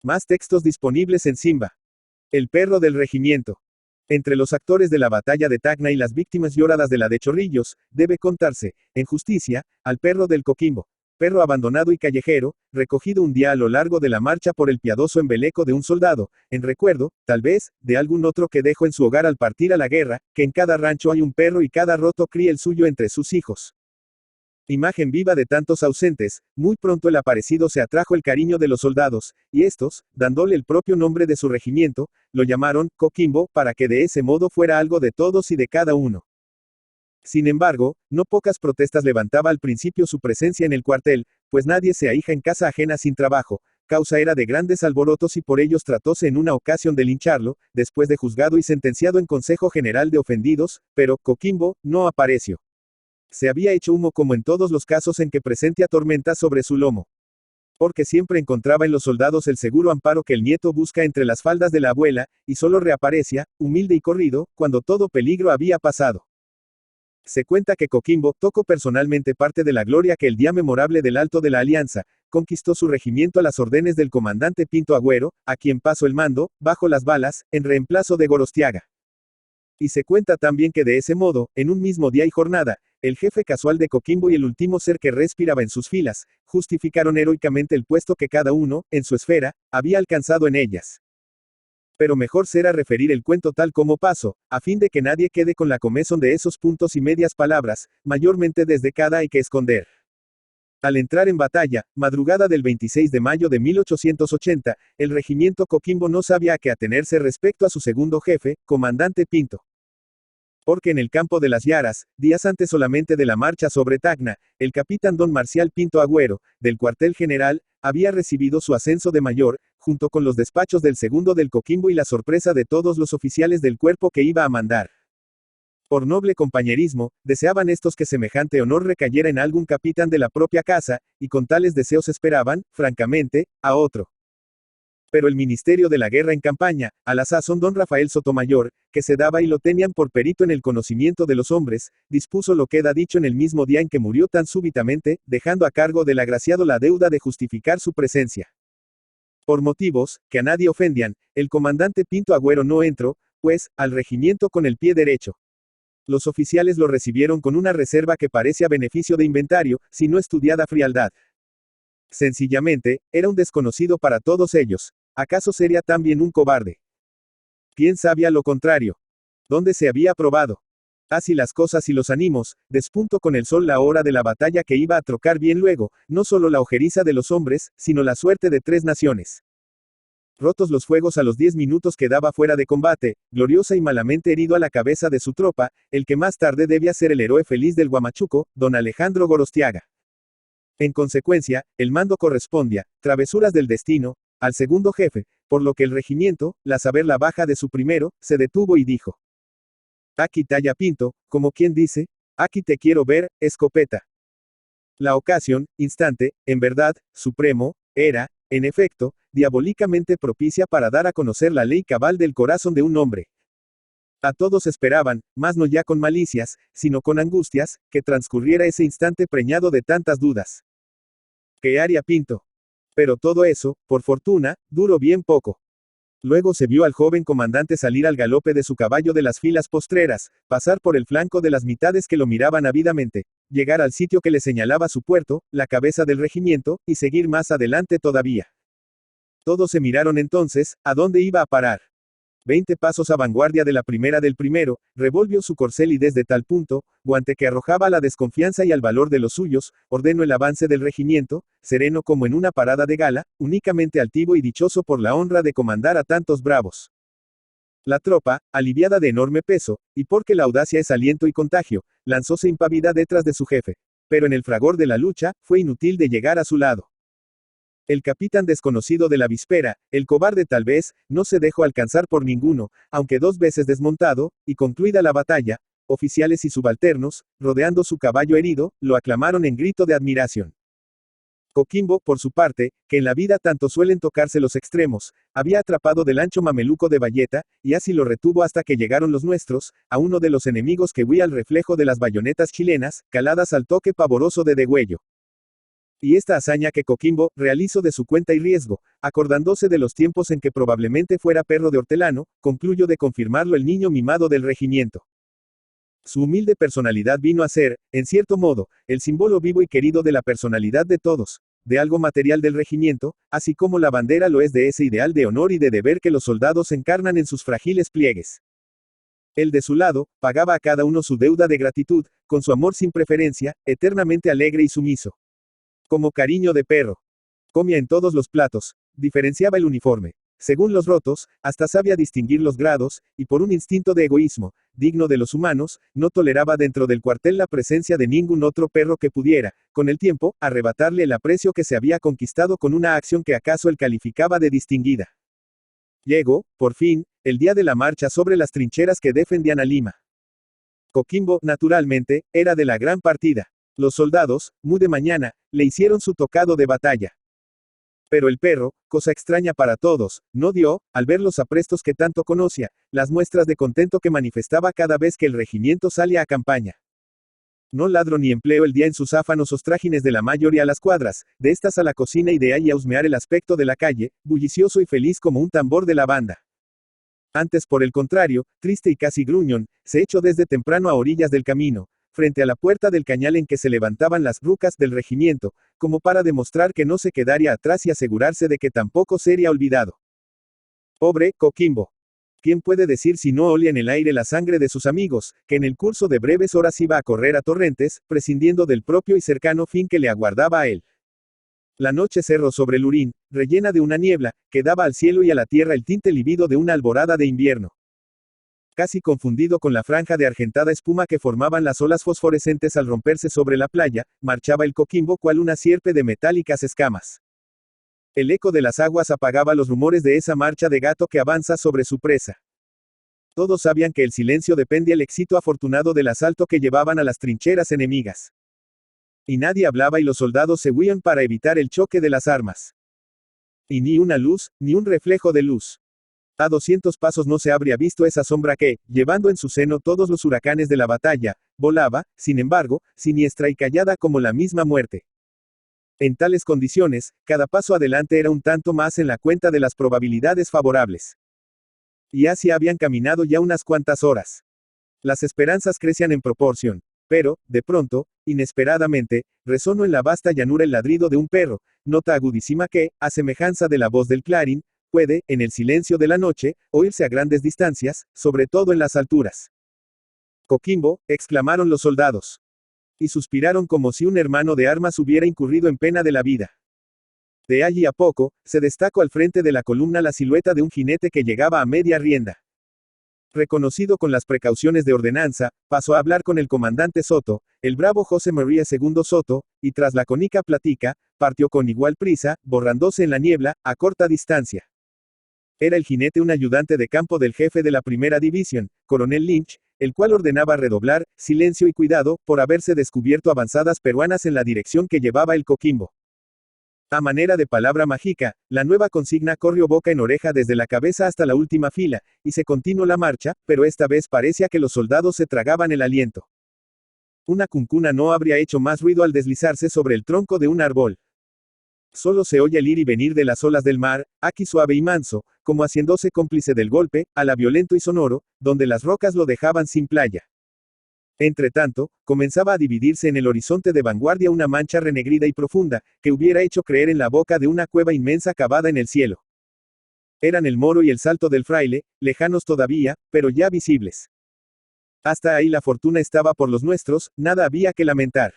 Más textos disponibles en Simba. El perro del regimiento. Entre los actores de la batalla de Tacna y las víctimas lloradas de la de Chorrillos, debe contarse, en justicia, al perro del Coquimbo. Perro abandonado y callejero, recogido un día a lo largo de la marcha por el piadoso embeleco de un soldado, en recuerdo, tal vez, de algún otro que dejó en su hogar al partir a la guerra, que en cada rancho hay un perro y cada roto cría el suyo entre sus hijos. Imagen viva de tantos ausentes, muy pronto el aparecido se atrajo el cariño de los soldados, y estos, dándole el propio nombre de su regimiento, lo llamaron Coquimbo, para que de ese modo fuera algo de todos y de cada uno. Sin embargo, no pocas protestas levantaba al principio su presencia en el cuartel, pues nadie se ahija en casa ajena sin trabajo, causa era de grandes alborotos y por ellos tratóse en una ocasión de lincharlo, después de juzgado y sentenciado en Consejo General de Ofendidos, pero Coquimbo no apareció. Se había hecho humo como en todos los casos en que presentía tormentas sobre su lomo. Porque siempre encontraba en los soldados el seguro amparo que el nieto busca entre las faldas de la abuela, y solo reaparecía, humilde y corrido, cuando todo peligro había pasado. Se cuenta que Coquimbo tocó personalmente parte de la gloria que el día memorable del Alto de la Alianza, conquistó su regimiento a las órdenes del comandante Pinto Agüero, a quien pasó el mando, bajo las balas, en reemplazo de Gorostiaga. Y se cuenta también que de ese modo, en un mismo día y jornada, el jefe casual de Coquimbo y el último ser que respiraba en sus filas, justificaron heroicamente el puesto que cada uno, en su esfera, había alcanzado en ellas. Pero mejor será referir el cuento tal como pasó, a fin de que nadie quede con la comezón de esos puntos y medias palabras, mayormente desde cada hay que esconder. Al entrar en batalla, madrugada del 26 de mayo de 1880, el regimiento Coquimbo no sabía a qué atenerse respecto a su segundo jefe, comandante Pinto. Porque en el campo de las Yaras, días antes solamente de la marcha sobre Tacna, el capitán don Marcial Pinto Agüero, del cuartel general, había recibido su ascenso de mayor, junto con los despachos del segundo del Coquimbo y la sorpresa de todos los oficiales del cuerpo que iba a mandar. Por noble compañerismo, deseaban estos que semejante honor recayera en algún capitán de la propia casa, y con tales deseos esperaban, francamente, a otro. Pero el Ministerio de la Guerra en campaña, a la sazón don Rafael Sotomayor, que se daba y lo tenían por perito en el conocimiento de los hombres, dispuso lo que queda dicho en el mismo día en que murió tan súbitamente, dejando a cargo del agraciado la deuda de justificar su presencia. Por motivos, que a nadie ofendían, el comandante Pinto Agüero no entró, pues, al regimiento con el pie derecho. Los oficiales lo recibieron con una reserva que parece a beneficio de inventario, si no estudiada frialdad. Sencillamente, era un desconocido para todos ellos. ¿Acaso sería también un cobarde? ¿Quién sabía lo contrario? ¿Dónde se había probado? Así las cosas y los ánimos, despuntó con el sol la hora de la batalla que iba a trocar bien luego, no solo la ojeriza de los hombres, sino la suerte de 3 naciones. Rotos los fuegos a los 10 minutos quedaba fuera de combate, gloriosa y malamente herido a la cabeza de su tropa, el que más tarde debía ser el héroe feliz del Huamachuco, don Alejandro Gorostiaga. En consecuencia, el mando correspondía, travesuras del destino, al segundo jefe, por lo que el regimiento, la saber la baja de su primero, se detuvo y dijo: aquí talla Pinto, como quien dice, aquí te quiero ver, escopeta. La ocasión, instante, en verdad, supremo, era, en efecto, diabólicamente propicia para dar a conocer la ley cabal del corazón de un hombre. A todos esperaban, mas no ya con malicias, sino con angustias, que transcurriera ese instante preñado de tantas dudas. ¿Qué haría Pinto? Pero todo eso, por fortuna, duró bien poco. Luego se vio al joven comandante salir al galope de su caballo de las filas postreras, pasar por el flanco de las mitades que lo miraban ávidamente, llegar al sitio que le señalaba su puerto, la cabeza del regimiento, y seguir más adelante todavía. Todos se miraron entonces, ¿a dónde iba a parar? 20 pasos a vanguardia de la primera del primero, revolvió su corcel y desde tal punto, guante que arrojaba a la desconfianza y al valor de los suyos, ordenó el avance del regimiento, sereno como en una parada de gala, únicamente altivo y dichoso por la honra de comandar a tantos bravos. La tropa, aliviada de enorme peso, y porque la audacia es aliento y contagio, lanzóse impávida detrás de su jefe. Pero en el fragor de la lucha, fue inútil de llegar a su lado. El capitán desconocido de la víspera, el cobarde tal vez, no se dejó alcanzar por ninguno, aunque 2 veces desmontado, y concluida la batalla, oficiales y subalternos, rodeando su caballo herido, lo aclamaron en grito de admiración. Coquimbo, por su parte, que en la vida tanto suelen tocarse los extremos, había atrapado del ancho mameluco de Valleta, y así lo retuvo hasta que llegaron los nuestros, a uno de los enemigos que huía al reflejo de las bayonetas chilenas, caladas al toque pavoroso de degüello. Y esta hazaña que Coquimbo realizó de su cuenta y riesgo, acordándose de los tiempos en que probablemente fuera perro de hortelano, concluyó de confirmarlo el niño mimado del regimiento. Su humilde personalidad vino a ser, en cierto modo, el símbolo vivo y querido de la personalidad de todos, de algo material del regimiento, así como la bandera lo es de ese ideal de honor y de deber que los soldados encarnan en sus frágiles pliegues. Él de su lado, pagaba a cada uno su deuda de gratitud, con su amor sin preferencia, eternamente alegre y sumiso. Como cariño de perro. Comía en todos los platos, diferenciaba el uniforme, según los rotos, hasta sabía distinguir los grados, y por un instinto de egoísmo, digno de los humanos, no toleraba dentro del cuartel la presencia de ningún otro perro que pudiera, con el tiempo, arrebatarle el aprecio que se había conquistado con una acción que acaso él calificaba de distinguida. Llegó, por fin, el día de la marcha sobre las trincheras que defendían a Lima. Coquimbo, naturalmente, era de la gran partida. Los soldados, muy de mañana, le hicieron su tocado de batalla. Pero el perro, cosa extraña para todos, no dio, al ver los aprestos que tanto conocía, las muestras de contento que manifestaba cada vez que el regimiento salía a campaña. No ladro ni empleo el día en sus afanosos trájines de la mayoría a las cuadras, de estas a la cocina y de ahí a husmear el aspecto de la calle, bullicioso y feliz como un tambor de la banda. Antes por el contrario, triste y casi gruñón, se echó desde temprano a orillas del camino, frente a la puerta del cañal en que se levantaban las rucas del regimiento, como para demostrar que no se quedaría atrás y asegurarse de que tampoco sería olvidado. Pobre Coquimbo. ¿Quién puede decir si no olía en el aire la sangre de sus amigos, que en el curso de breves horas iba a correr a torrentes, prescindiendo del propio y cercano fin que le aguardaba a él? La noche cerró sobre Lurín, rellena de una niebla, que daba al cielo y a la tierra el tinte livido de una alborada de invierno. Casi confundido con la franja de argentada espuma que formaban las olas fosforescentes al romperse sobre la playa, marchaba el Coquimbo cual una sierpe de metálicas escamas. El eco de las aguas apagaba los rumores de esa marcha de gato que avanza sobre su presa. Todos sabían que el silencio dependía del éxito afortunado del asalto que llevaban a las trincheras enemigas. Y nadie hablaba y los soldados se huían para evitar el choque de las armas. Y ni una luz, ni un reflejo de luz. A 200 pasos no se habría visto esa sombra que, llevando en su seno todos los huracanes de la batalla, volaba, sin embargo, siniestra y callada como la misma muerte. En tales condiciones, cada paso adelante era un tanto más en la cuenta de las probabilidades favorables. Y así habían caminado ya unas cuantas horas. Las esperanzas crecían en proporción. Pero, de pronto, inesperadamente, resonó en la vasta llanura el ladrido de un perro, nota agudísima que, a semejanza de la voz del clarín, puede, en el silencio de la noche, oírse a grandes distancias, sobre todo en las alturas. Coquimbo, exclamaron los soldados. Y suspiraron como si un hermano de armas hubiera incurrido en pena de la vida. De allí a poco, se destacó al frente de la columna la silueta de un jinete que llegaba a media rienda. Reconocido con las precauciones de ordenanza, pasó a hablar con el comandante Soto, el bravo José María II Soto, y tras la cónica plática, partió con igual prisa, borrándose en la niebla, a corta distancia. Era el jinete un ayudante de campo del jefe de la primera división, coronel Lynch, el cual ordenaba redoblar silencio y cuidado, por haberse descubierto avanzadas peruanas en la dirección que llevaba el Coquimbo. A manera de palabra mágica, la nueva consigna corrió boca en oreja desde la cabeza hasta la última fila, y se continuó la marcha, pero esta vez parecía que los soldados se tragaban el aliento. Una cuncuna no habría hecho más ruido al deslizarse sobre el tronco de un árbol. Solo se oye el ir y venir de las olas del mar, aquí suave y manso, como haciéndose cómplice del golpe, a la violento y sonoro, donde las rocas lo dejaban sin playa. Entretanto, comenzaba a dividirse en el horizonte de vanguardia una mancha renegrida y profunda, que hubiera hecho creer en la boca de una cueva inmensa cavada en el cielo. Eran el Moro y el Salto del Fraile, lejanos todavía, pero ya visibles. Hasta ahí la fortuna estaba por los nuestros, nada había que lamentar.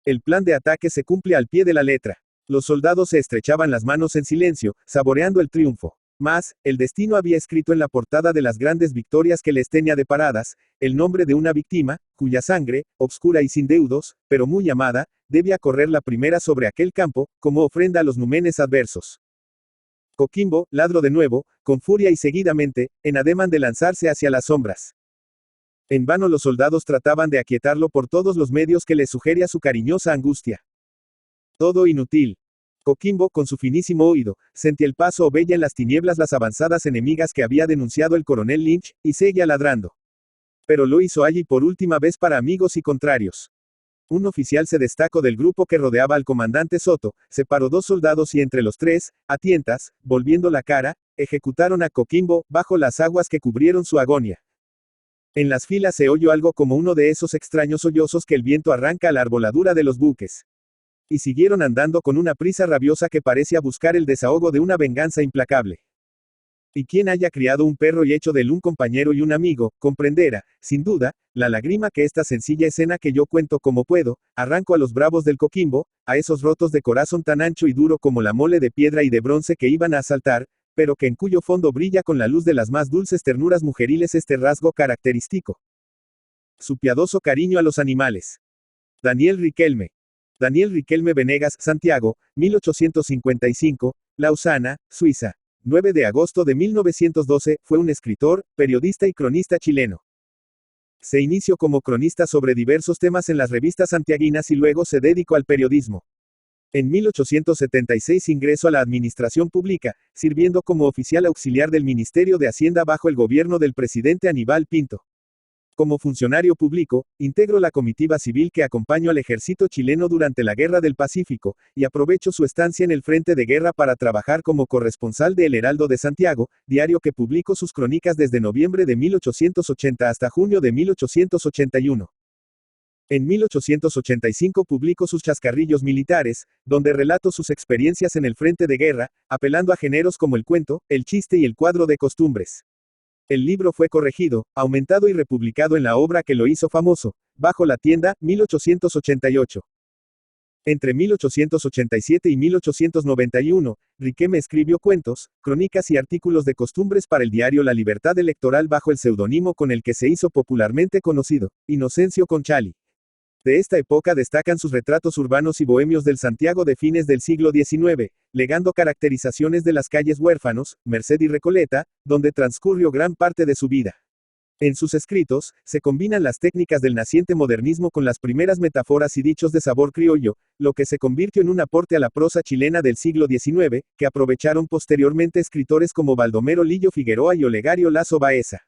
El plan de ataque se cumple al pie de la letra. Los soldados se estrechaban las manos en silencio, saboreando el triunfo. Mas, el destino había escrito en la portada de las grandes victorias que les tenía deparadas, el nombre de una víctima, cuya sangre, obscura y sin deudos, pero muy amada, debía correr la primera sobre aquel campo, como ofrenda a los númenes adversos. Coquimbo, ladró de nuevo, con furia y seguidamente, en ademán de lanzarse hacia las sombras. En vano los soldados trataban de aquietarlo por todos los medios que le sugería su cariñosa angustia. Todo inútil. Coquimbo, con su finísimo oído, sentía el paso o veía en las tinieblas las avanzadas enemigas que había denunciado el coronel Lynch, y seguía ladrando. Pero lo hizo allí por última vez para amigos y contrarios. Un oficial se destacó del grupo que rodeaba al comandante Soto, separó 2 soldados y entre los 3, a tientas, volviendo la cara, ejecutaron a Coquimbo, bajo las aguas que cubrieron su agonía. En las filas se oyó algo como uno de esos extraños sollozos que el viento arranca a la arboladura de los buques. Y siguieron andando con una prisa rabiosa que parecía buscar el desahogo de una venganza implacable. Y quien haya criado un perro y hecho de él un compañero y un amigo, comprenderá, sin duda, la lágrima que esta sencilla escena que yo cuento como puedo, arranco a los bravos del Coquimbo, a esos rotos de corazón tan ancho y duro como la mole de piedra y de bronce que iban a asaltar, pero que en cuyo fondo brilla con la luz de las más dulces ternuras mujeriles este rasgo característico. Su piadoso cariño a los animales. Daniel Riquelme. Daniel Riquelme Venegas, Santiago, 1855, Lausana, Suiza. 9 de agosto de 1912, fue un escritor, periodista y cronista chileno. Se inició como cronista sobre diversos temas en las revistas santiaguinas y luego se dedicó al periodismo. En 1876 ingresó a la administración pública, sirviendo como oficial auxiliar del Ministerio de Hacienda bajo el gobierno del presidente Aníbal Pinto. Como funcionario público, integró la comitiva civil que acompañó al ejército chileno durante la Guerra del Pacífico, y aprovechó su estancia en el frente de guerra para trabajar como corresponsal de El Heraldo de Santiago, diario que publicó sus crónicas desde noviembre de 1880 hasta junio de 1881. En 1885 publicó sus Chascarrillos Militares, donde relató sus experiencias en el frente de guerra, apelando a géneros como el cuento, el chiste y el cuadro de costumbres. El libro fue corregido, aumentado y republicado en la obra que lo hizo famoso, Bajo la tienda, 1888. Entre 1887 y 1891, Riquelme escribió cuentos, crónicas y artículos de costumbres para el diario La Libertad Electoral bajo el seudónimo con el que se hizo popularmente conocido, Inocencio Conchali. De esta época destacan sus retratos urbanos y bohemios del Santiago de fines del siglo XIX, legando caracterizaciones de las calles Huérfanos, Merced y Recoleta, donde transcurrió gran parte de su vida. En sus escritos, se combinan las técnicas del naciente modernismo con las primeras metáforas y dichos de sabor criollo, lo que se convirtió en un aporte a la prosa chilena del siglo XIX, que aprovecharon posteriormente escritores como Baldomero Lillo Figueroa y Olegario Lazo Baeza.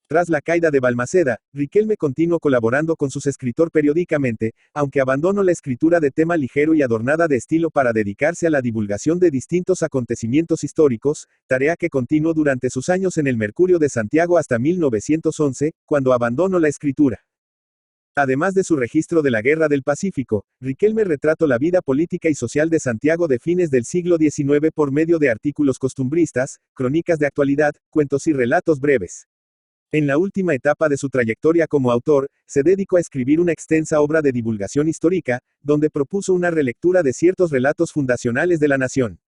Tras la caída de Balmaceda, Riquelme continuó colaborando con sus escritores periódicamente, aunque abandonó la escritura de tema ligero y adornada de estilo para dedicarse a la divulgación de distintos acontecimientos históricos, tarea que continuó durante sus años en el Mercurio de Santiago hasta 1911, cuando abandonó la escritura. Además de su registro de la Guerra del Pacífico, Riquelme retrató la vida política y social de Santiago de fines del siglo XIX por medio de artículos costumbristas, crónicas de actualidad, cuentos y relatos breves. En la última etapa de su trayectoria como autor, se dedicó a escribir una extensa obra de divulgación histórica, donde propuso una relectura de ciertos relatos fundacionales de la nación.